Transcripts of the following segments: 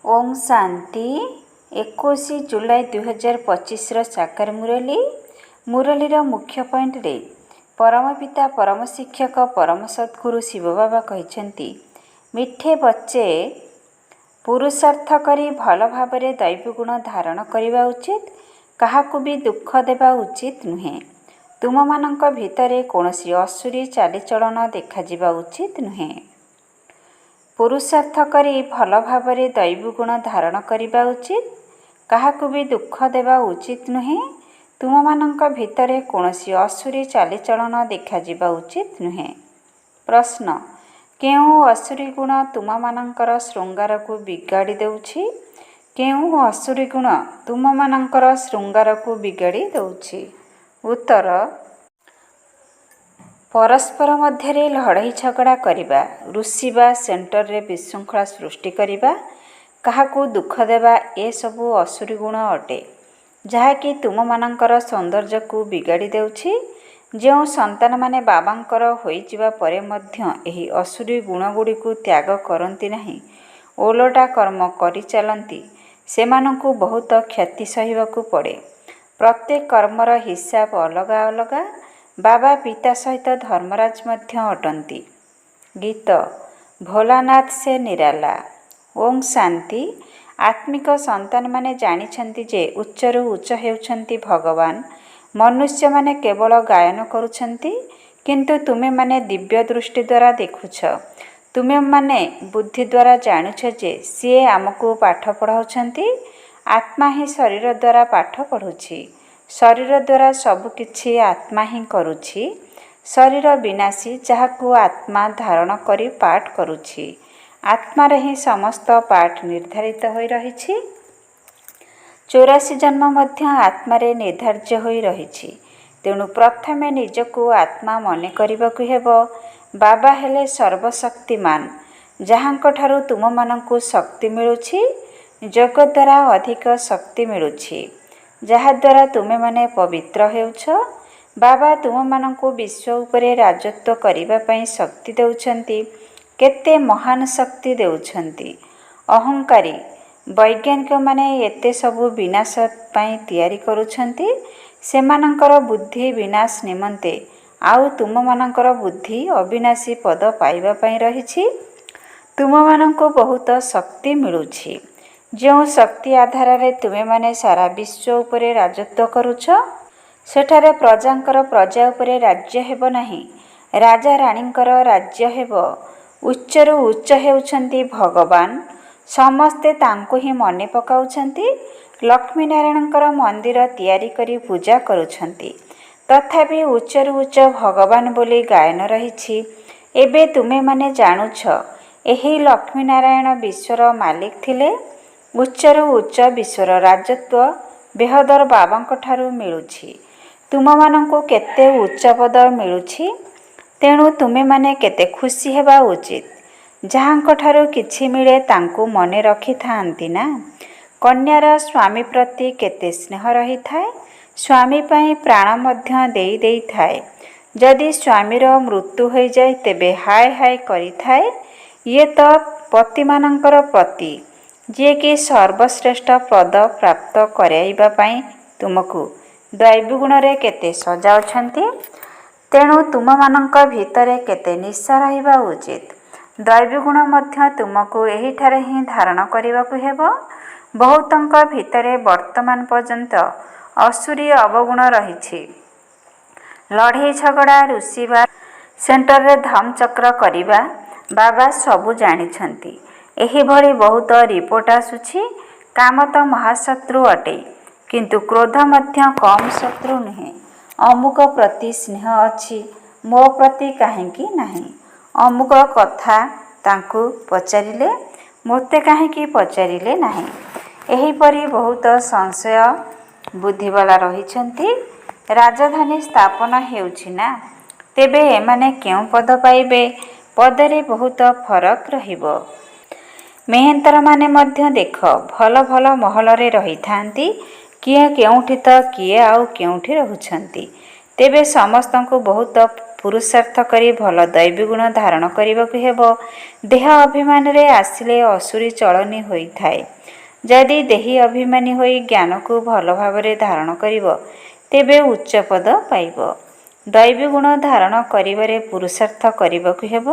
ओम शांति 21 जुलाई 2025 साकार मुरली मुरलीर मुख्य पॉइंट रे परम पिता परम शिक्षक परम सद्गुरु शिव बाबा कहते मिठे बच्चे पुरुषार्थ करी भल भाव दैव गुण धारण करने उचित काहाकू भी दुख देवा उचित नुहे तुम मानक भितरे कौनसी असुरी चालीचलन देखा उचित नुहे पुरुषार्थ करी भल भाव दैव गुण धारण करने उचित काहाकू भी दुख देवा उचित नुहे तुम मानक भितरे कौनसी असुरी चालीचलन देखा उचित नुहे। प्रश्न केउं असुरी गुण तुम मानकर श्रृंगार को बिगाड़ी देउछि केउं असुरी गुण तुम मानकर श्रृंगार को बिगाड़ी देउछि। उत्तर परस्पर मध्य लड़ाई झगड़ा करवा रुषिबा सेंटर रे विशृंखला सृष्टि करवा काहाकू दुख देवा ए सबू असुरी गुण अटे जहाँकि तुम मानकर सौंदर्य को बिगाड़ी देउछि। जो संतान माने बाबांकर होई जिबा परे मध्य एही असुरी गुण गुड़ी को त्याग करती नहीं ओलटा कर्म करि चलती सेमानंकु बहुत क्षति सहिबाकू पड़े। प्रत्येक कर्मर हिसाब अलगा अलगा बाबा पिता सहित धर्मराज मध्य अटंती। गीत भोलानाथ से निराला। ओम शांति आत्मिक संतान माने जानिछंती जे उच्चरु उच्च हेउछंती भगवान मनुष्य माने केवल गायन करुछंती किंतु तुमे माने दिव्य दृष्टि द्वारा देखुछ तुमे माने बुद्धि द्वारा जानुछ जे सीए आमको पाठ पढ़ाउछंती आत्मा ही शरीर द्वारा पाठ पढ़ुछि शरीर द्वारा सबकिछि आत्मा ही करुछि शरीर विनाशी जहाकू आत्मा धारण करी पाठ करुछि आत्मार ही समस्त पाठ निर्धारित होई रहिछि 84 जन्म मध्य आत्मारे निर्धार्य होई रहिछि तेणु प्रथमे निजको आत्मा मने करिबाकू हेबो बाबा हेले सर्वशक्तिमान जहांक ठारू तुम मानंकु शक्ति मिलुछि जग द्वारा अधिक शक्ति मिलुछि जहा द्वारा तुमे माने पवित्र हेउछ बाबा तुम मानंकु विश्व उपरे राजत्व करिबा पई शक्ति देउछंती केते महान शक्ति देउछंती। अहंकारी वैज्ञानिक माने एते सबु विनाश पई तयारी करूछंती सेमानंकर बुद्धि विनाश निमंते आउ तुम मानंकर बुद्धि अविनाशी पद पाइबा पई रहिछि तुम मानंकु बहुत शक्ति मिलुछि जो शक्ति आधार रे तुमे माने सारा विश्व उपरे राजत्व करुछ सेठारे प्रजांकर प्रजा उपरे राज्य हेबो नाही राजा राणींकर राज्य हेबो उच्चरु उच्च हेउछंती भगवान समस्ते तांको ही मने पकाउछंती लक्ष्मी नारायणंकर मंदिर तयारी करी पूजा करुछंती तथापि उच्चरु उच्च भगवान बोली गायन रहिछि एबे तुमे माने जानुछ एही लक्ष्मी नारायण विश्वर मालिक थिले उच्चरु उच्च विश्वर राजत्व बेहदर बाबांक ठारू मिलुछि तुम मानंकु केते उच्च पद मिलुछि तेणु तुमे माने केते खुशी हेबा उचित जहांक ठारू किछि मिले तांकु मने रखि थांती ना कन्यार स्वामी प्रति केते स्नेह रही थाए स्वामी पई प्राण मध्य देई देई थाए जदि स्वामीर मृत्यु हो जाए तेबे हाय हाय करी थाए ये तो पति मानंकर प्रति जे कि सर्वश्रेष्ठ पद प्राप्त कराइबा पई तुमको दैव गुण रे केते सजाउछंती तेणु तुम मानंक भितरे केते निशा रहिबा उचित दैव गुण मध्य तुमको एही ठारे ही धारण करिबाकू हेबो बहुतंक भितरे वर्तमान पर्यंत असुरी अवगुण रहिछि लड़ाई झगड़ा रुषिबा सेंटर रे धम चक्र करिबा बाबा सबु जानिछंती एही भली बहुत रिपोर्ट आसुछि काम तो महाशत्रु अटे किंतु क्रोध मध्य कम शत्रु नुहे अमुक प्रति स्नेह अछि मो प्रति काहेकि नाही अमुक कथा तांकु पचारिले मोते काहेकि पचारिले नाही एही परी बहुत संशय बुद्धि वाला रहिछंती राजधानी स्थापना हेउछि ना तेबे एमाने केउ पद पाइबे पदरे बहुत फरक रहिबो मेहंतर माने मध्य देख भल भल महल रे रही थांती किए केउठी तो किए आउ केउठी रहुछंती तेबे समस्त को बहुत ପୁରୁଷାର୍ଥ କରି ଭଲ ଦୈବୀ ଗୁଣ ଧାରଣ କରିବାକୁ ହେବ। ଦେହ ଅଭିମାନରେ ଆସିଲେ ଅସୁରୀ ଚଳନୀ ହୋଇଥାଏ। ଯଦି ଦେହୀ ଅଭିମାନୀ ହୋଇ ଜ୍ଞାନକୁ ଭଲ ଭାବରେ ଧାରଣ କରିବ ତେବେ ଉଚ୍ଚ ପଦ ପାଇବ। ଦୈବୀ ଗୁଣ ଧାରଣ କରିବାରେ ପୁରୁଷାର୍ଥ କରିବାକୁ ହେବ।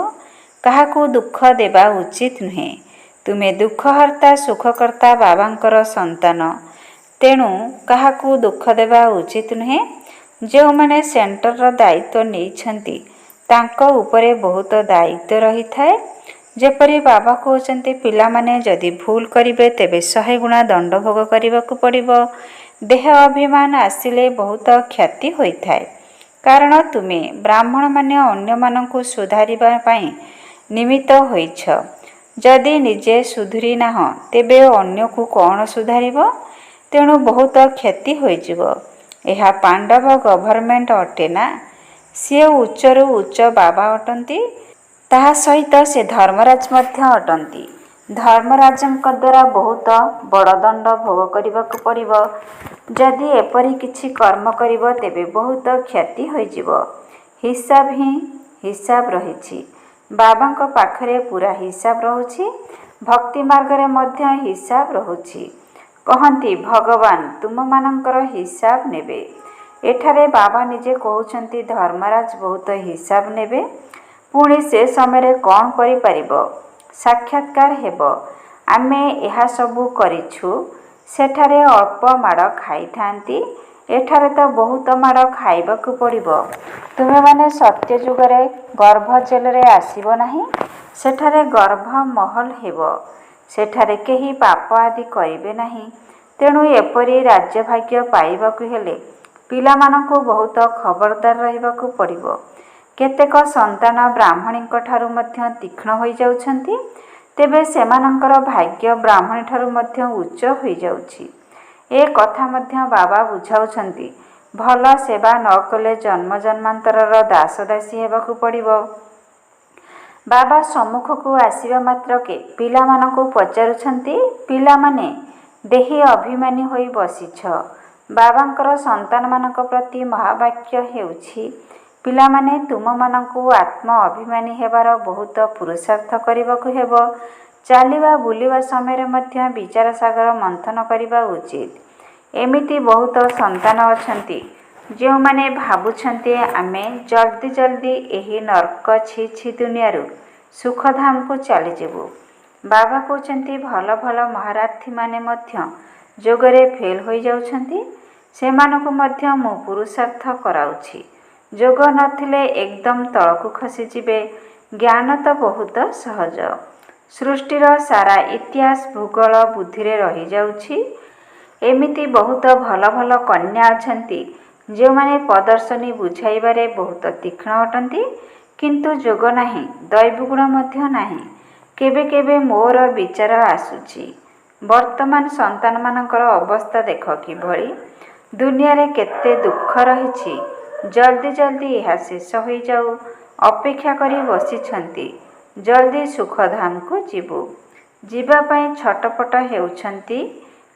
କାହାକୁ ଦୁଃଖ ଦେବା ଉଚିତ ନୁହେଁ। ତୁମେ ଦୁଃଖହର୍ତ୍ତା ସୁଖକର୍ତ୍ତା ବାବାଙ୍କର ସନ୍ତାନ, ତେଣୁ କାହାକୁ ଦୁଃଖ ଦେବା ଉଚିତ ନୁହେଁ। ଯେଉଁମାନେ ସେଣ୍ଟରର ଦାୟିତ୍ୱ ନେଇଛନ୍ତି ତାଙ୍କ ଉପରେ ବହୁତ ଦାୟିତ୍ୱ ରହିଥାଏ। ଯେପରି ବାବା କହୁଛନ୍ତି, ପିଲାମାନେ ଯଦି ଭୁଲ କରିବେ ତେବେ 100 ଗୁଣା ଦଣ୍ଡ ଭୋଗ କରିବାକୁ ପଡ଼ିବ। ଦେହ ଅଭିମାନ ଆସିଲେ ବହୁତ କ୍ଷତି ହୋଇଥାଏ। କାରଣ ତୁମେ ବ୍ରାହ୍ମଣମାନେ ଅନ୍ୟମାନଙ୍କୁ ସୁଧାରିବା ପାଇଁ ନିମିତ୍ତ ହୋଇଛ। ଯଦି ନିଜେ ସୁଧୁରି ନାହଁ ତେବେ ଅନ୍ୟକୁ କ'ଣ ସୁଧାରିବ? ତେଣୁ ବହୁତ କ୍ଷତି ହୋଇଯିବ। ଏହା ପାଣ୍ଡବ ଗଭର୍ଣ୍ଣମେଣ୍ଟ ଅଟେ ନା? ସିଏ ଉଚ୍ଚରୁ ଉଚ୍ଚ ବାବା ଅଟନ୍ତି। ତାହା ସହିତ ସେ ଧର୍ମରାଜ ମଧ୍ୟ ଅଟନ୍ତି। ଧର୍ମରାଜଙ୍କ ଦ୍ୱାରା ବହୁତ ବଡ଼ ଦଣ୍ଡ ଭୋଗ କରିବାକୁ ପଡ଼ିବ। ଯଦି ଏପରି କିଛି କର୍ମ କରିବ ତେବେ ବହୁତ କ୍ଷତି ହୋଇଯିବ। ହିସାବ ହିଁ ହିସାବ ରହିଛି। ବାବାଙ୍କ ପାଖରେ ପୁରା ହିସାବ ରହୁଛି। ଭକ୍ତି ମାର୍ଗରେ ମଧ୍ୟ ହିସାବ ରହୁଛି। କହନ୍ତି ଭଗବାନ ତୁମମାନଙ୍କର ହିସାବ ନେବେ। ଏଠାରେ ବାବା ନିଜେ କହୁଛନ୍ତି ଧର୍ମରାଜ ବହୁତ ହିସାବ ନେବେ। ପୁଣି ସେ ସମୟରେ କ'ଣ କରିପାରିବ? ସାକ୍ଷାତକାର ହେବ। ଆମେ ଏହା ସବୁ କରିଛୁ। ସେଠାରେ ଅଳ୍ପ ମାଡ଼ ଖାଇଥାନ୍ତି, ଏଠାରେ ତ ବହୁତ ମାଡ଼ ଖାଇବାକୁ ପଡ଼ିବ। ତୁମେମାନେ ସତ୍ୟ ଯୁଗରେ ଗର୍ଭ ଜେଲରେ ଆସିବ ନାହିଁ। ସେଠାରେ ଗର୍ଭ ମହଲ ହେବ। ସେଠାରେ କେହି ପାପ ଆଦି କରିବେ ନାହିଁ। ତେଣୁ ଏପରି ରାଜ୍ୟଭାଗ୍ୟ ପାଇବାକୁ ହେଲେ ପିଲାମାନଙ୍କୁ ବହୁତ ଖବରଦାର ରହିବାକୁ ପଡ଼ିବ। କେତେକ ସନ୍ତାନ ବ୍ରାହ୍ମଣୀଙ୍କ ଠାରୁ ମଧ୍ୟ ତୀକ୍ଷ୍ଣ ହୋଇଯାଉଛନ୍ତି। ତେବେ ସେମାନଙ୍କର ଭାଗ୍ୟ ବ୍ରାହ୍ମଣୀଠାରୁ ମଧ୍ୟ ଉଚ୍ଚ ହୋଇଯାଉଛି। ଏ କଥା ମଧ୍ୟ ବାବା ବୁଝାଉଛନ୍ତି। ଭଲ ସେବା ନ କଲେ ଜନ୍ମ ଜନ୍ମାନ୍ତରର ଦାସ ଦାସୀ ହେବାକୁ ପଡ଼ିବ। ବାବା ସମ୍ମୁଖକୁ ଆସିବା ମାତ୍ରକେ ପିଲାମାନଙ୍କୁ ପଚାରୁଛନ୍ତି, ପିଲାମାନେ ଦେହୀ ଅଭିମାନୀ ହୋଇ ବସିଛ। ବାବାଙ୍କର ସନ୍ତାନମାନଙ୍କ ପ୍ରତି ମହାବାକ୍ୟ ହେଉଛି, ପିଲାମାନେ ତୁମମାନଙ୍କୁ ଆତ୍ମ ଅଭିମାନୀ ହେବାର ବହୁତ ପୁରୁଷାର୍ଥ କରିବାକୁ ହେବ। ଚାଲିବା ବୁଲିବା ସମୟରେ ମଧ୍ୟ ବିଚାର ସାଗର ମନ୍ଥନ କରିବା ଉଚିତ। ଏମିତି ବହୁତ ସନ୍ତାନ ଅଛନ୍ତି ଯେଉଁମାନେ ଭାବୁଛନ୍ତି ଆମେ ଜଲ୍ଦି ଜଲ୍ଦି ଏହି ନର୍କ ଛି ଛି ଦୁନିଆରୁ ସୁଖଧାମକୁ ଚାଲିଯିବୁ। ବାବା କହୁଛନ୍ତି ଭଲ ଭଲ ମହାରଥୀମାନେ ମଧ୍ୟ ଯୋଗରେ ଫେଲ୍ ହୋଇଯାଉଛନ୍ତି। ସେମାନଙ୍କୁ ମଧ୍ୟ ମୁଁ ପୁରୁଷାର୍ଥ କରାଉଛି। ଯୋଗ ନଥିଲେ ଏକଦମ ତଳକୁ ଖସିଯିବେ। ଜ୍ଞାନ ତ ବହୁତ ସହଜ। ସୃଷ୍ଟିର ସାରା ଇତିହାସ ଭୂଗୋଳ ବୁଦ୍ଧିରେ ରହିଯାଉଛି। ଏମିତି ବହୁତ ଭଲ ଭଲ କନ୍ୟା ଅଛନ୍ତି ଯେଉଁମାନେ ପ୍ରଦର୍ଶନୀ ବୁଝାଇବାରେ ବହୁତ ତୀକ୍ଷ୍ଣ ଅଟନ୍ତି, କିନ୍ତୁ ଯୋଗ ନାହିଁ, ଦୈବଗୁଣ ମଧ୍ୟ ନାହିଁ। କେବେ କେବେ ମୋର ବିଚାର ଆସୁଛି, ବର୍ତ୍ତମାନ ସନ୍ତାନମାନଙ୍କର ଅବସ୍ଥା ଦେଖ କିଭଳି। ଦୁନିଆରେ କେତେ ଦୁଃଖ ରହିଛି। ଜଲ୍ଦି ଜଲ୍ଦି ଏହା ଶେଷ ହୋଇଯାଉ। ଅପେକ୍ଷା କରି ବସିଛନ୍ତି ଜଲ୍ଦି ସୁଖଧାମକୁ ଯିବୁ। ଯିବା ପାଇଁ ଛଟପଟ ହେଉଛନ୍ତି।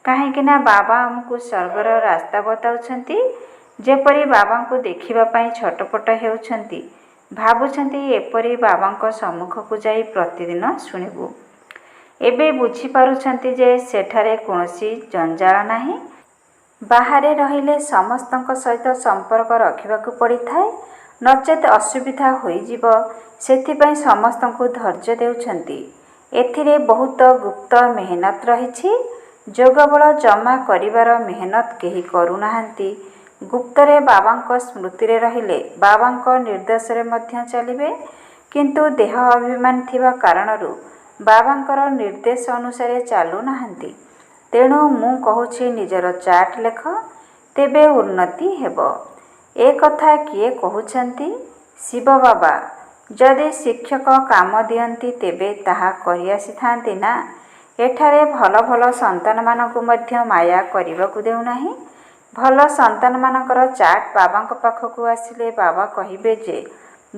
କାହିଁକିନା ବାବା ଆମକୁ ସ୍ୱର୍ଗର ରାସ୍ତା ବତାଉଛନ୍ତି। ଯେପରି ବାବାଙ୍କୁ ଦେଖିବା ପାଇଁ ଛଟପଟ ହେଉଛନ୍ତି, ଭାବୁଛନ୍ତି ଏପରି ବାବାଙ୍କ ସମ୍ମୁଖକୁ ଯାଇ ପ୍ରତିଦିନ ଶୁଣିବୁ। ଏବେ ବୁଝିପାରୁଛନ୍ତି ଯେ ସେଠାରେ କୌଣସି ଜଞ୍ଜାଳ ନାହିଁ। ବାହାରେ ରହିଲେ ସମସ୍ତଙ୍କ ସହିତ ସମ୍ପର୍କ ରଖିବାକୁ ପଡ଼ିଥାଏ, ନଚେତ୍ ଅସୁବିଧା ହୋଇଯିବ। ସେଥିପାଇଁ ସମସ୍ତଙ୍କୁ ଧୈର୍ଯ୍ୟ ଦେଉଛନ୍ତି। ଏଥିରେ ବହୁତ ଗୁପ୍ତ ମେହନତ ରହିଛି। ଯୋଗବଳ ଜମା କରିବାର ମେହନତ କେହି କରୁନାହାନ୍ତି। ଗୁପ୍ତରେ ବାବାଙ୍କ ସ୍ମୃତିରେ ରହିଲେ ବାବାଙ୍କ ନିର୍ଦ୍ଦେଶରେ ମଧ୍ୟ ଚାଲିବେ, କିନ୍ତୁ ଦେହ ଅଭିମାନ ଥିବା କାରଣରୁ ବାବାଙ୍କର ନିର୍ଦ୍ଦେଶ ଅନୁସାରେ ଚାଲୁନାହାନ୍ତି। ତେଣୁ ମୁଁ କହୁଛି ନିଜର ଚାର୍ଟ ଲେଖ, ତେବେ ଉନ୍ନତି ହେବ। ଏ କଥା କିଏ କହୁଛନ୍ତି? ଶିବ ବାବା। ଯଦି ଶିକ୍ଷକ କାମ ଦିଅନ୍ତି ତେବେ ତାହା କରିଆସିଥାନ୍ତି ନା। ଏଠାରେ ଭଲ ଭଲ ସନ୍ତାନମାନଙ୍କୁ ମଧ୍ୟ ମାୟା କରିବାକୁ ଦେଉନାହିଁ। ଭଲ ସନ୍ତାନମାନଙ୍କର ଚାର୍ଟ ବାବାଙ୍କ ପାଖକୁ ଆସିଲେ ବାବା କହିବେ ଯେ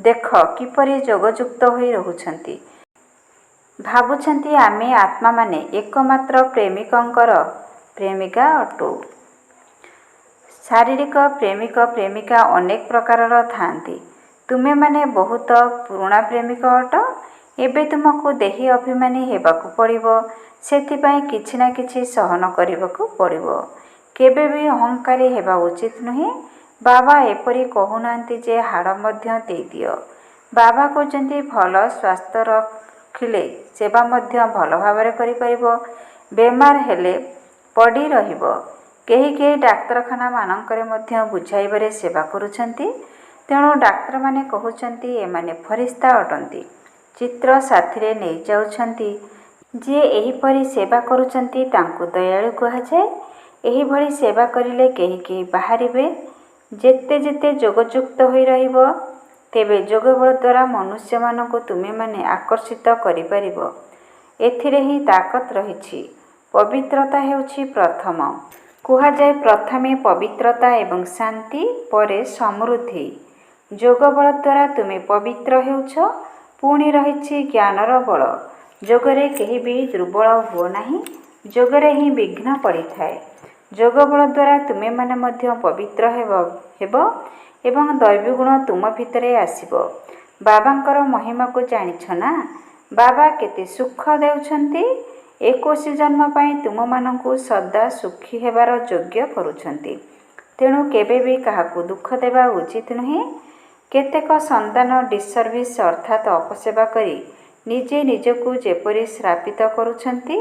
ଦେଖ କିପରି ଯୋଗଯୁକ୍ତ ହୋଇ ରହୁଛନ୍ତି। ଭାବୁଛନ୍ତି ଆମେ ଆତ୍ମାମାନେ ଏକମାତ୍ର ପ୍ରେମିକଙ୍କର ପ୍ରେମିକା ଅଟୁ। ଶାରୀରିକ ପ୍ରେମିକ ପ୍ରେମିକା ଅନେକ ପ୍ରକାରର ଥାନ୍ତି। ତୁମେମାନେ ବହୁତ ପୁରୁଣା ପ୍ରେମିକ ଅଟ। ଏବେ ତୁମକୁ ଦେହୀ ଅଭିମାନୀ ହେବାକୁ ପଡ଼ିବ। ସେଥିପାଇଁ କିଛି ନା କିଛି ସହନ କରିବାକୁ ପଡ଼ିବ। କେବେ ବି ଅହଙ୍କାରୀ ହେବା ଉଚିତ ନୁହେଁ। ବାବା ଏପରି କହୁନାହାନ୍ତି ଯେ ହାଡ଼ ମଧ୍ୟ ଦେଇଦିଅ। ବାବା କହୁଛନ୍ତି ଭଲ ସ୍ୱାସ୍ଥ୍ୟ ରଖିଲେ ସେବା ମଧ୍ୟ ଭଲ ଭାବରେ କରିପାରିବ। ବେମାର ହେଲେ ପଡ଼ି ରହିବ। କେହି କେହି ଡାକ୍ତରଖାନା ମାନଙ୍କରେ ମଧ୍ୟ ବୁଝାଇବାରେ ସେବା କରୁଛନ୍ତି। ତେଣୁ ଡାକ୍ତରମାନେ କହୁଛନ୍ତି ଏମାନେ ଫରିସ୍ତା ଅଟନ୍ତି। ଚିତ୍ର ସାଥିରେ ନେଇଯାଉଛନ୍ତି। ଯିଏ ଏହିପରି ସେବା କରୁଛନ୍ତି ତାଙ୍କୁ ଦୟାଳୁ କୁହାଯାଏ। ଏହିଭଳି ସେବା କରିଲେ କେହି କେହି ବାହାରିବେ। ଯେତେ ଯେତେ ଯୋଗଯୁକ୍ତ ହୋଇ ରହିବ ତେବେ ଯୋଗବଳ ଦ୍ୱାରା ମନୁଷ୍ୟମାନଙ୍କୁ ତୁମେମାନେ ଆକର୍ଷିତ କରିପାରିବ। ଏଥିରେ ହିଁ ତାକତ ରହିଛି। ପବିତ୍ରତା ହେଉଛି ପ୍ରଥମ। କୁହାଯାଏ ପ୍ରଥମେ ପବିତ୍ରତା ଏବଂ ଶାନ୍ତି, ପରେ ସମୃଦ୍ଧି। ଯୋଗବଳ ଦ୍ୱାରା ତୁମେ ପବିତ୍ର ହେଉଛ। ପୁଣି ରହିଛି ଜ୍ଞାନର ବଳ। ଯୋଗରେ କେହି ବି ଦୁର୍ବଳ ହୁଅ ନାହିଁ। ଯୋଗରେ ହିଁ ବିଘ୍ନ ପଡ଼ିଥାଏ। ଯୋଗବଳ ଦ୍ୱାରା ତୁମେମାନେ ମଧ୍ୟ ପବିତ୍ର ହେବ ଏବଂ ଦୈବୀଗୁଣ ତୁମ ଭିତରେ ଆସିବ। ବାବାଙ୍କର ମହିମାକୁ ଜାଣିଛ ନା? ବାବା କେତେ ସୁଖ ଦେଉଛନ୍ତି। 21 ଜନ୍ମ ପାଇଁ ତୁମମାନଙ୍କୁ ସଦା ସୁଖୀ ହେବାର ଯୋଗ୍ୟ କରୁଛନ୍ତି। ତେଣୁ କେବେ ବି କାହାକୁ ଦୁଃଖ ଦେବା ଉଚିତ ନୁହେଁ। କେତେକ ସନ୍ତାନ ଡିସସର୍ଭିସ୍ ଅର୍ଥାତ୍ ଅପସେବା କରି ନିଜେ ନିଜକୁ ଯେପରି ଶ୍ରାପିତ କରୁଛନ୍ତି,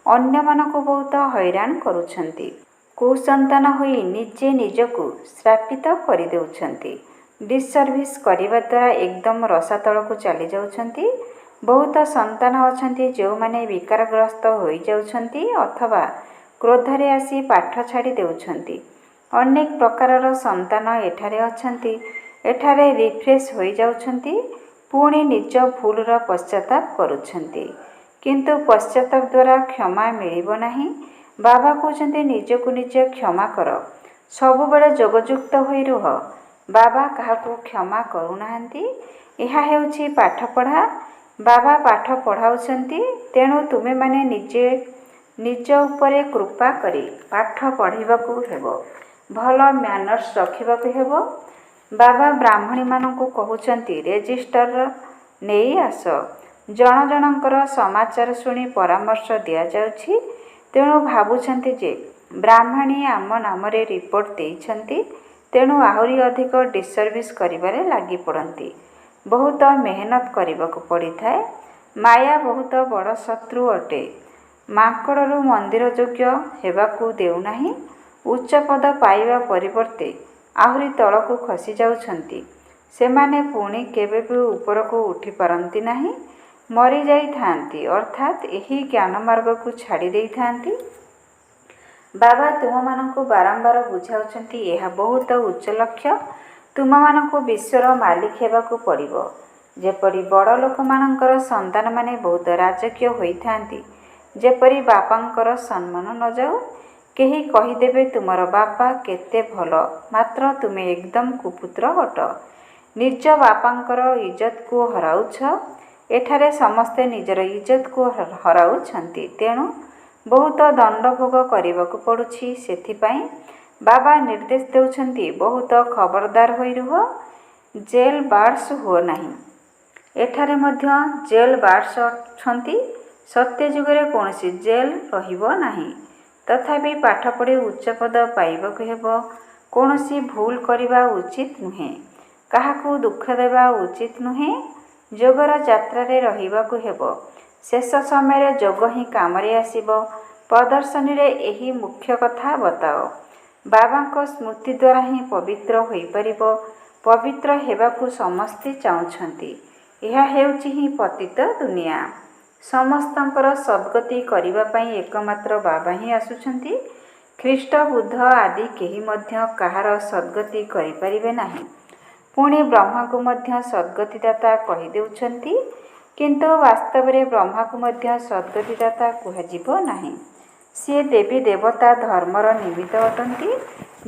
ଅନ୍ୟମାନଙ୍କୁ ବହୁତ ହଇରାଣ କରୁଛନ୍ତି। କୁସନ୍ତାନ ହୋଇ ନିଜେ ନିଜକୁ ଶ୍ରାପିତ କରିଦେଉଛନ୍ତି। ଡିସସର୍ଭିସ୍ କରିବା ଦ୍ୱାରା ଏକଦମ ରସାତଳକୁ ଚାଲିଯାଉଛନ୍ତି। ବହୁତ ସନ୍ତାନ ଅଛନ୍ତି ଯେଉଁମାନେ ବିକାରଗ୍ରସ୍ତ ହୋଇଯାଉଛନ୍ତି ଅଥବା କ୍ରୋଧରେ ଆସି ପାଠ ଛାଡ଼ି ଦେଉଛନ୍ତି। ଅନେକ ପ୍ରକାରର ସନ୍ତାନ ଏଠାରେ ଅଛନ୍ତି। ଏଠାରେ ରିଫ୍ରେଶ ହୋଇଯାଉଛନ୍ତି। ପୁଣି ନିଜ ଭୁଲର ପଶ୍ଚାତାପ କରୁଛନ୍ତି। କିନ୍ତୁ ପଶ୍ଚାତାପ ଦ୍ୱାରା କ୍ଷମା ମିଳିବ ନାହିଁ। ବାବା କହୁଛନ୍ତି ନିଜକୁ ନିଜ କ୍ଷମା କର। ସବୁବେଳେ ଯୋଗଯୁକ୍ତ ହୋଇ ରୁହ। ବାବା କାହାକୁ କ୍ଷମା କରୁନାହାନ୍ତି। ଏହା ହେଉଛି ପାଠପଢ଼ା। ବାବା ପାଠ ପଢ଼ାଉଛନ୍ତି। ତେଣୁ ତୁମେମାନେ ନିଜେ ନିଜ ଉପରେ କୃପା କରି ପାଠ ପଢ଼ିବାକୁ ହେବ। ଭଲ ମ୍ୟାନର୍ସ ରଖିବାକୁ ହେବ। ବାବା ବ୍ରାହ୍ମଣୀମାନଙ୍କୁ କହୁଛନ୍ତି ରେଜିଷ୍ଟର ନେଇ ଆସ। ଜଣ ଜଣଙ୍କର ସମାଚାର ଶୁଣି ପରାମର୍ଶ ଦିଆଯାଉଛି। ତେଣୁ ଭାବୁଛନ୍ତି ଯେ ବ୍ରାହ୍ମଣୀ ଆମ ନାମରେ ରିପୋର୍ଟ ଦେଇଛନ୍ତି। ତେଣୁ ଆହୁରି ଅଧିକ ଡିସସର୍ଭିସ୍ କରିବାରେ ଲାଗିପଡ଼ନ୍ତି। ବହୁତ ମେହନତ କରିବାକୁ ପଡ଼ିଥାଏ। ମାୟା ବହୁତ ବଡ଼ ଶତ୍ରୁ ଅଟେ। ମାଙ୍କଡ଼ରୁ ମନ୍ଦିର ଯୋଗ୍ୟ ହେବାକୁ ଦେଉନାହିଁ। ଉଚ୍ଚ ପଦ ପାଇବା ପରିବର୍ତ୍ତେ ଆହୁରି ତଳକୁ ଖସି ଯାଉଛନ୍ତି। ସେମାନେ ପୁଣି କେବେ ବି ଉପରକୁ ଉଠିପାରନ୍ତି ନାହିଁ। ମରିଯାଇଥାନ୍ତି ଅର୍ଥାତ୍ ଏହି ଜ୍ଞାନ ମାର୍ଗକୁ ଛାଡ଼ି ଦେଇଥାନ୍ତି। ବାବା ତୁମମାନଙ୍କୁ ବାରମ୍ବାର ବୁଝାଉଛନ୍ତି ଏହା ବହୁତ ଉଚ୍ଚ ଲକ୍ଷ୍ୟ। ତୁମମାନଙ୍କୁ ବିଶ୍ୱର ମାଲିକ ହେବାକୁ ପଡ଼ିବ। ଯେପରି ବଡ଼ ଲୋକମାନଙ୍କର ସନ୍ତାନମାନେ ବହୁତ ରାଜକୀୟ ହୋଇଥାନ୍ତି। ଯେପରି ବାପାଙ୍କର ସମ୍ମାନ ନ ଯାଉ। କେହି କହିଦେବେ ତୁମର ବାପା କେତେ ଭଲ, ମାତ୍ର ତୁମେ ଏକଦମ କୁପୁତ୍ର ଅଟ। ନିଜ ବାପାଙ୍କର ଇଜ୍ଜତକୁ ହରାଉଛ। ଏଠାରେ ସମସ୍ତେ ନିଜର ଇଜ୍ଜତକୁ ହରାଉଛନ୍ତି। ତେଣୁ ବହୁତ ଦଣ୍ଡ ଭୋଗ କରିବାକୁ ପଡ଼ୁଛି। ସେଥିପାଇଁ ବାବା ନିର୍ଦ୍ଦେଶ ଦେଉଛନ୍ତି ବହୁତ ଖବରଦାର ହୋଇ ରୁହ। ଜେଲ ବାର୍ଡସ୍ ହୁଅ ନାହିଁ। ଏଠାରେ ମଧ୍ୟ ଜେଲ ବାର୍ଡସ୍ ଅଛନ୍ତି। ସତ୍ୟ ଯୁଗରେ କୌଣସି ଜେଲ ରହିବ ନାହିଁ। ତଥାପି ପାଠ ପଢ଼ି ଉଚ୍ଚ ପଦ ପାଇବାକୁ ହେବ। କୌଣସି ଭୁଲ କରିବା ଉଚିତ ନୁହେଁ। କାହାକୁ ଦୁଃଖ ଦେବା ଉଚିତ ନୁହେଁ। ଯୋଗର ଯାତ୍ରାରେ ରହିବାକୁ ହେବ। ଶେଷ ସମୟରେ ଯୋଗ ହିଁ କାମରେ ଆସିବ। ପ୍ରଦର୍ଶନୀରେ ଏହି ମୁଖ୍ୟ କଥା ବତାଅ। ବାବାଙ୍କ ସ୍ମୃତି ଦ୍ୱାରା ହିଁ ପବିତ୍ର ହୋଇପାରିବ। ପବିତ୍ର ହେବାକୁ ସମସ୍ତେ ଚାହୁଁଛନ୍ତି। ଏହା ହେଉଛି ହିଁ ପତିତ ଦୁନିଆ। ସମସ୍ତଙ୍କର ସଦ୍ଗତି କରିବା ପାଇଁ ଏକମାତ୍ର ବାବା ହିଁ ଆସୁଛନ୍ତି। ଖ୍ରୀଷ୍ଟ, ବୁଦ୍ଧ ଆଦି କେହି ମଧ୍ୟ କାହାର ସଦ୍ଗତି କରିପାରିବେ ନାହିଁ। ପୁଣି ବ୍ରହ୍ମାକୁ ମଧ୍ୟ ସଦ୍ଗତିଦାତା କହିଦେଉଛନ୍ତି। କିନ୍ତୁ ବାସ୍ତବରେ ବ୍ରହ୍ମାକୁ ମଧ୍ୟ ସଦ୍ଗତିଦାତା କୁହାଯିବ ନାହିଁ। ସିଏ ଦେବୀ ଦେବତା ଧର୍ମର ନିମିତ୍ତ ଅଟନ୍ତି।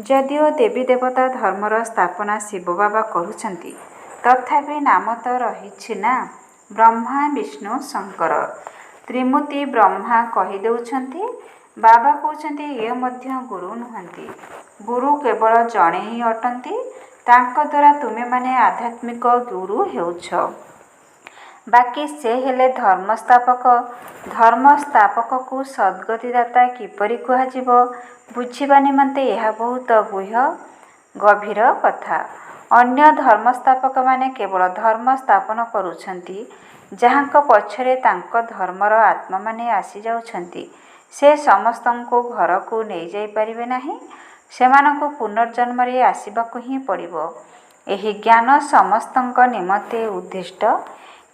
ଯଦିଓ ଦେବୀ ଦେବତା ଧର୍ମର ସ୍ଥାପନା ଶିବ ବାବା କରୁଛନ୍ତି, ତଥାପି ନାମ ତ ରହିଛି ନା, ବ୍ରହ୍ମା, ବିଷ୍ଣୁ, ଶଙ୍କର। ତ୍ରିମୂର୍ତ୍ତି ବ୍ରହ୍ମା କହିଦେଉଛନ୍ତି। ବାବା କହୁଛନ୍ତି ଏ ମଧ୍ୟ ଗୁରୁ ନୁହନ୍ତି। ଗୁରୁ କେବଳ ଜଣେ ହିଁ ଅଟନ୍ତି। ତାଙ୍କ ଦ୍ୱାରା ତୁମେମାନେ ଆଧ୍ୟାତ୍ମିକ ଗୁରୁ ହେଉଛ। ବାକି ସେ ହେଲେ ଧର୍ମସ୍ଥାପକ। ଧର୍ମସ୍ଥାପକକୁ ସଦ୍ଗତିଦାତା କିପରି କୁହାଯିବ, ବୁଝିବା ନିମନ୍ତେ ଏହା ବହୁତ ଗଭୀର କଥା। ଅନ୍ୟ ଧର୍ମସ୍ଥାପକମାନେ କେବଳ ଧର୍ମ ସ୍ଥାପନ କରୁଛନ୍ତି। ଯାହାଙ୍କ ପଛରେ ତାଙ୍କ ଧର୍ମର ଆତ୍ମାମାନେ ଆସିଯାଉଛନ୍ତି, ସେ ସମସ୍ତଙ୍କୁ ଘରକୁ ନେଇଯାଇପାରିବେ ନାହିଁ। ସେମାନଙ୍କୁ ପୁନର୍ଜନ୍ମରେ ଆସିବାକୁ ହିଁ ପଡ଼ିବ। ଏହି ଜ୍ଞାନ ସମସ୍ତଙ୍କ ନିମନ୍ତେ ଉଦ୍ଦିଷ୍ଟ।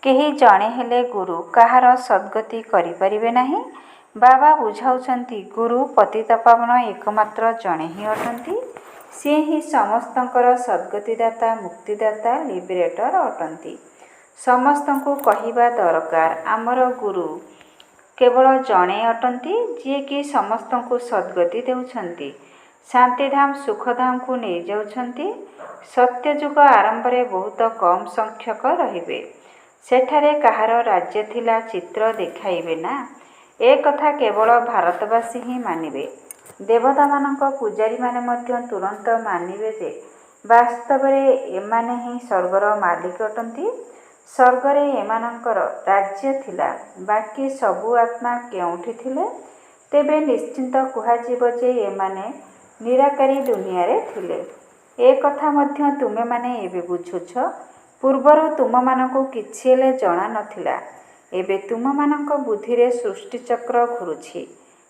କେହି ଜଣେ ହେଲେ ଗୁରୁ କାହାର ସଦ୍ଗତି କରିପାରିବେ ନାହିଁ। ବାବା ବୁଝାଉଛନ୍ତି, ଗୁରୁ ପତିତପାବନ ଏକମାତ୍ର ଜଣେ ହିଁ ଅଟନ୍ତି। ସିଏ ହିଁ ସମସ୍ତଙ୍କର ସଦ୍ଗତିଦାତା, ମୁକ୍ତିଦାତା, ଲିବରେଟର ଅଟନ୍ତି। ସମସ୍ତଙ୍କୁ କହିବା ଦରକାର, ଆମର ଗୁରୁ କେବଳ ଜଣେ ଅଟନ୍ତି, ଯିଏକି ସମସ୍ତଙ୍କୁ ସଦ୍ଗତି ଦେଉଛନ୍ତି, ଶାନ୍ତିଧାମ ସୁଖଧାମକୁ ନେଇଯାଉଛନ୍ତି। ସତ୍ୟଯୁଗ ଆରମ୍ଭରେ ବହୁତ କମ୍ ସଂଖ୍ୟକ ରହିବେ। ସେଠାରେ କାହାର ରାଜ୍ୟ ଥିଲା ଚିତ୍ର ଦେଖାଇବେ ନା। ଏ କଥା କେବଳ ଭାରତବାସୀ ହିଁ ମାନିବେ। ଦେବତାମାନଙ୍କ ପୂଜାରୀମାନେ ମଧ୍ୟ ତୁରନ୍ତ ମାନିବେ ଯେ ବାସ୍ତବରେ ଏମାନେ ହିଁ ସ୍ୱର୍ଗର ମାଲିକ ଅଟନ୍ତି। ସ୍ୱର୍ଗରେ ଏମାନଙ୍କର ରାଜ୍ୟ ଥିଲା। ବାକି ସବୁ ଆତ୍ମା କେଉଁଠି ଥିଲେ? ତେବେ ନିଶ୍ଚିନ୍ତ କୁହାଯିବ ଯେ ଏମାନେ ନିରାକାରୀ ଦୁନିଆରେ ଥିଲେ। ଏ କଥା ମଧ୍ୟ ତୁମେମାନେ ଏବେ ବୁଝୁଛ। ପୂର୍ବରୁ ତୁମମାନଙ୍କୁ କିଛି ହେଲେ ଜଣା ନଥିଲା। ଏବେ ତୁମମାନଙ୍କ ବୁଦ୍ଧିରେ ସୃଷ୍ଟିଚକ୍ର ଘୂରୁଛି।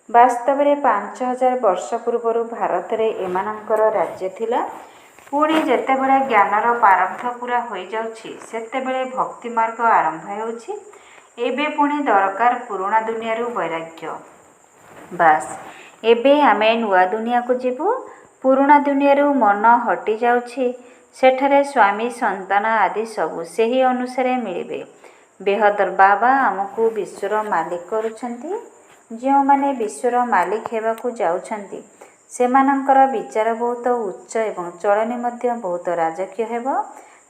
ବାସ୍ତବରେ 5000 ବର୍ଷ ପୂର୍ବରୁ ଭାରତରେ ଏମାନଙ୍କର ରାଜ୍ୟ ଥିଲା। ପୁଣି ଯେତେବେଳେ ଜ୍ଞାନର ପ୍ରାରବ୍ଧ ପୂରା ହୋଇଯାଉଛି, ସେତେବେଳେ ଭକ୍ତିମାର୍ଗ ଆରମ୍ଭ ହେଉଛି। ଏବେ ପୁଣି ଦରକାର ପୁରୁଣା ଦୁନିଆରୁ ବୈରାଗ୍ୟ। ବାସ୍, ଏବେ ଆମେ ନୂଆ ଦୁନିଆକୁ ଯିବୁ। ପୁରୁଣା ଦୁନିଆରୁ ମନ ହଟିଯାଉଛି। ସେଠାରେ ସ୍ୱାମୀ, ସନ୍ତାନ ଆଦି ସବୁ ସେହି ଅନୁସାରେ ମିଳିବେ। ବେହଦର ବାବା ଆମକୁ ବିଶ୍ୱର ମାଲିକ କରୁଛନ୍ତି। ଯେଉଁମାନେ ବିଶ୍ୱର ମାଲିକ ହେବାକୁ ଯାଉଛନ୍ତି, ସେମାନଙ୍କର ବିଚାର ବହୁତ ଉଚ୍ଚ ଏବଂ ଚଳଣି ମଧ୍ୟ ବହୁତ ରାଜକୀୟ ହେବ।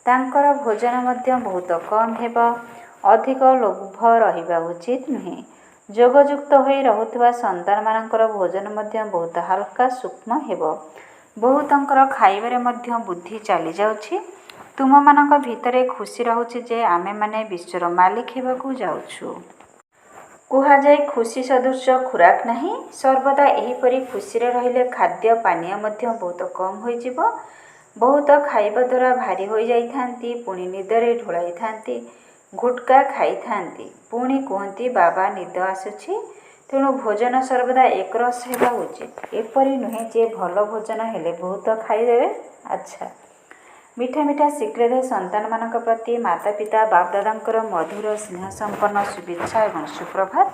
ତାଙ୍କର ଭୋଜନ ମଧ୍ୟ ବହୁତ କମ୍ ହେବ। ଅଧିକ ଲୋଭ ରହିବା ଉଚିତ ନୁହେଁ। ଯୋଗଯୁକ୍ତ ହୋଇ ରହୁଥିବା ସନ୍ତାନମାନଙ୍କର ଭୋଜନ ମଧ୍ୟ ବହୁତ ହାଲକା ସୂକ୍ଷ୍ମ ହେବ। ବହୁତଙ୍କର ଖାଇବାରେ ମଧ୍ୟ ବୁଦ୍ଧି ଚାଲିଯାଉଛି। ତୁମମାନଙ୍କ ଭିତରେ ଖୁସି ରହୁଛି ଯେ ଆମେମାନେ ବିଶ୍ୱର ମାଲିକ ହେବାକୁ ଯାଉଛୁ। କୁହାଯାଏ, ଖୁସି ସଦୃଶ ଖୋରାକ ନାହିଁ। ସର୍ବଦା ଏହିପରି ଖୁସିରେ ରହିଲେ ଖାଦ୍ୟ ପାନୀୟ ମଧ୍ୟ ବହୁତ କମ୍ ହୋଇଯିବ। ବହୁତ ଖାଇବା ଦ୍ୱାରା ଭାରୀ ହୋଇଯାଇଥାନ୍ତି, ପୁଣି ନିଦରେ ଢୁଳାଇଥାନ୍ତି। ଗୁଟ୍ଖା ଖାଇଥାନ୍ତି, ପୁଣି କୁହନ୍ତି ବାବା ନିଦ ଆସୁଛି। ତେଣୁ ଭୋଜନ ସର୍ବଦା ଏକରସ ହେବା ଉଚିତ। ଏପରି ନୁହେଁ ଯେ ଭଲ ଭୋଜନ ହେଲେ ବହୁତ ଖାଇଦେବେ। ଆଚ୍ଛା, ମିଠା ମିଠା ଶିଖିଲେ ସନ୍ତାନମାନଙ୍କ ପ୍ରତି ମାତାପିତା ବାପଦାଦାଙ୍କର ମଧୁର ସ୍ନେହସମ୍ପନ୍ନ ଶୁଭେଚ୍ଛା ଏବଂ ସୁପ୍ରଭାତ।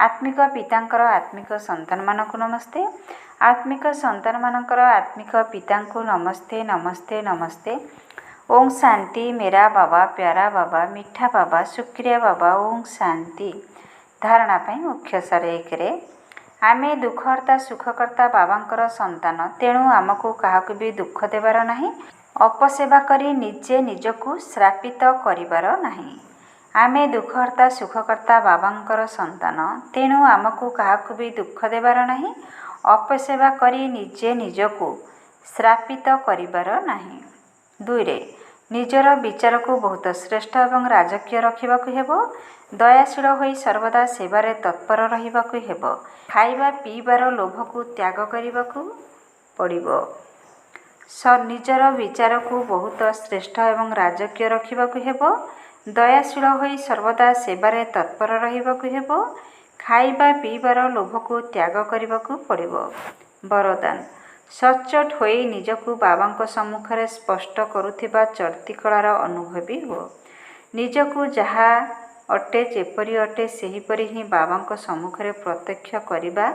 ଆତ୍ମିକ ପିତାଙ୍କର ଆତ୍ମିକ ସନ୍ତାନମାନଙ୍କୁ ନମସ୍ତେ। ଆତ୍ମିକ ସନ୍ତାନମାନଙ୍କର ଆତ୍ମିକ ପିତାଙ୍କୁ ନମସ୍ତେ ନମସ୍ତେ ନମସ୍ତେ। ଓଁ ଶାନ୍ତି। ମେରା ବାବା, ପ୍ୟାରା ବାବା, ମିଠା ବାବା, ଶୁକ୍ରିୟା ବାବା। ଓଁ ଶାନ୍ତି। ଧାରଣା ପାଇଁ ମୁଖ୍ୟସାର। 1ରେ ଆମେ ଦୁଃଖହର୍ତ୍ତା ସୁଖକର୍ତ୍ତା ବାବାଙ୍କର ସନ୍ତାନ। ତେଣୁ ଆମକୁ କାହାକୁ ବି ଦୁଃଖ ଦେବାର ନାହିଁ। ଅପସେବା କରି ନିଜେ ନିଜକୁ ଶ୍ରାପିତ କରିବାର ନାହିଁ। ଆମେ ଦୁଃଖହର୍ତ୍ତା ସୁଖକର୍ତ୍ତା ବାବାଙ୍କର ସନ୍ତାନ। ତେଣୁ ଆମକୁ କାହାକୁ ବି ଦୁଃଖ ଦେବାର ନାହିଁ। ଅପସେବା କରି ନିଜେ ନିଜକୁ ଶ୍ରାପିତ କରିବାର ନାହିଁ। 2ରେ ନିଜର ବିଚାରକୁ ବହୁତ ଶ୍ରେଷ୍ଠ ଏବଂ ରାଜକୀୟ ରଖିବାକୁ ହେବ। ଦୟାଶୀଳ ହୋଇ ସର୍ବଦା ସେବାରେ ତତ୍ପର ରହିବାକୁ ହେବ। ଖାଇବା ପିଇବାର ଲୋଭକୁ ତ୍ୟାଗ କରିବାକୁ ପଡ଼ିବ। ନିଜର ବିଚାରକୁ ବହୁତ ଶ୍ରେଷ୍ଠ ଏବଂ ରାଜକୀୟ ରଖିବାକୁ ହେବ। ଦୟାଶୀଳ ହୋଇ ସର୍ବଦା ସେବାରେ ତତ୍ପର ରହିବାକୁ ହେବ। ଖାଇବା ପିଇବାର ଲୋଭକୁ ତ୍ୟାଗ କରିବାକୁ ପଡ଼ିବ। ବରଦାନ। ସଚ୍ଚୋଟ ହୋଇ ନିଜକୁ ବାବାଙ୍କ ସମ୍ମୁଖରେ ସ୍ପଷ୍ଟ କରୁଥିବା ଚର୍ତ୍ତିକଳାର ଅନୁଭବୀ ହୁଅ। ନିଜକୁ ଯାହା ଅଟେ, ଯେପରି ଅଟେ, ସେହିପରି ହିଁ ବାବାଙ୍କ ସମ୍ମୁଖରେ ପ୍ରତ୍ୟକ୍ଷ କରିବା,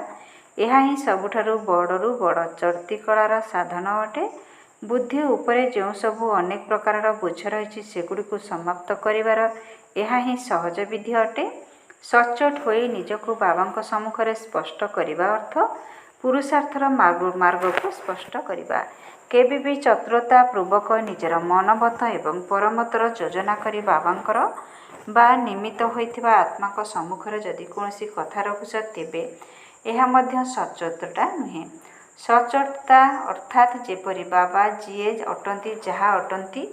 ଏହା ହିଁ ସବୁଠାରୁ ବଡ଼ରୁ ବଡ଼ ଚର୍ତ୍ତିକଳାର ସାଧନ ଅଟେ। ବୁଦ୍ଧି ଉପରେ ଯେଉଁ ସବୁ ଅନେକ ପ୍ରକାରର ବୋଝ ରହିଛି, ସେଗୁଡ଼ିକୁ ସମାପ୍ତ କରିବାର ଏହା ହିଁ ସହଜ ବିଧି ଅଟେ। ସଚ୍ଚୋଟ ହୋଇ ନିଜକୁ ବାବାଙ୍କ ସମ୍ମୁଖରେ ସ୍ପଷ୍ଟ କରିବା ଅର୍ଥ ପୁରୁଷାର୍ଥର ମାର୍ଗକୁ ସ୍ପଷ୍ଟ କରିବା। କେବେ ବି ଚତୁରତା ପୂର୍ବକ ନିଜର ମନୋମତ ଏବଂ ପରମତର ଯୋଜନା କରି ବାବାଙ୍କର ବା ନିମିତ୍ତ ହୋଇଥିବା ଆତ୍ମାଙ୍କ ସମ୍ମୁଖରେ ଯଦି କୌଣସି କଥା ରଖୁଛ, ତେବେ ଏହା ମଧ୍ୟ ସଚ୍ଚୋଟତା ନୁହେଁ। ସଚ୍ଚୋଟତା ଅର୍ଥାତ୍ ଯେପରି ବାବା ଯିଏ ଅଟନ୍ତି ଯାହା ଅଟନ୍ତି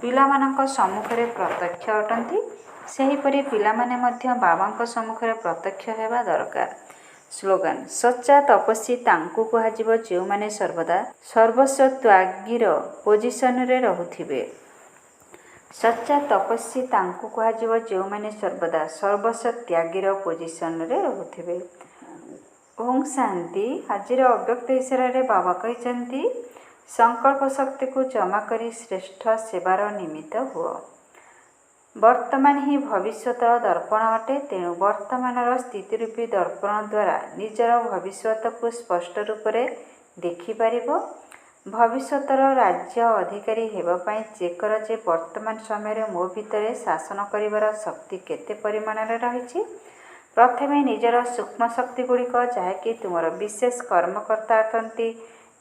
ପିଲାମାନଙ୍କ ସମ୍ମୁଖରେ ପ୍ରତ୍ୟକ୍ଷ ଅଟନ୍ତି, ସେହିପରି ପିଲାମାନେ ମଧ୍ୟ ବାବାଙ୍କ ସମ୍ମୁଖରେ ପ୍ରତ୍ୟକ୍ଷ ହେବା ଦରକାର। ସ୍ଲୋଗାନ ସଚ୍ଚା ତପସ୍ୱୀ ତାଙ୍କୁ କୁହାଯିବ ଯେଉଁମାନେ ସର୍ବଦା ସର୍ବସ୍ୱ ତ୍ୟାଗୀର ପୋଜିସନରେ ରହୁଥିବେ। ସଚ୍ଚା ତପସ୍ୱୀ ତାଙ୍କୁ କୁହାଯିବ ଯେଉଁମାନେ ସର୍ବଦା ସର୍ବସ୍ୱ ତ୍ୟାଗୀର ପୋଜିସନରେ ରହୁଥିବେ। ଓଁ ଶାନ୍ତି। ଆଜିର ଅବ୍ୟକ୍ତ ଇଶାରାରେ ବାବା କହିଛନ୍ତି, ସଂକଳ୍ପ ଶକ୍ତିକୁ ଜମା କରି ଶ୍ରେଷ୍ଠ ସେବାର ନିମିତ୍ତ ହୁଅ। ବର୍ତ୍ତମାନ ହିଁ ଭବିଷ୍ୟତର ଦର୍ପଣ ଅଟେ। ତେଣୁ ବର୍ତ୍ତମାନର ସ୍ଥିତିରୂପୀ ଦର୍ପଣ ଦ୍ୱାରା ନିଜର ଭବିଷ୍ୟତକୁ ସ୍ପଷ୍ଟ ରୂପରେ ଦେଖିପାରିବ। ଭବିଷ୍ୟତର ରାଜ୍ୟ ଅଧିକାରୀ ହେବା ପାଇଁ ଚେକ୍ କର ଯେ ବର୍ତ୍ତମାନ ସମୟରେ ମୋ ଭିତରେ ଶାସନ କରିବାର ଶକ୍ତି କେତେ ପରିମାଣରେ ରହିଛି। ପ୍ରଥମେ ନିଜର ସୂକ୍ଷ୍ମ ଶକ୍ତିଗୁଡ଼ିକ, ଯାହାକି ତୁମର ବିଶେଷ କର୍ମକର୍ତ୍ତା ଅଟନ୍ତି,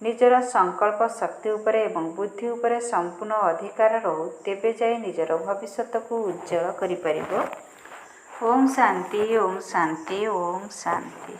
ନିଜର ସଂକଳ୍ପ ଶକ୍ତି ଉପରେ ଏବଂ ବୁଦ୍ଧି ଉପରେ ସମ୍ପୂର୍ଣ୍ଣ ଅଧିକାର ରହୁ, ତେବେ ଯାଇ ନିଜର ଭବିଷ୍ୟତକୁ ଉଜ୍ଜ୍ୱଳ କରିପାରିବ। ଓଁ ଶାନ୍ତି, ଓଁ ଶାନ୍ତି, ଓଁ ଶାନ୍ତି।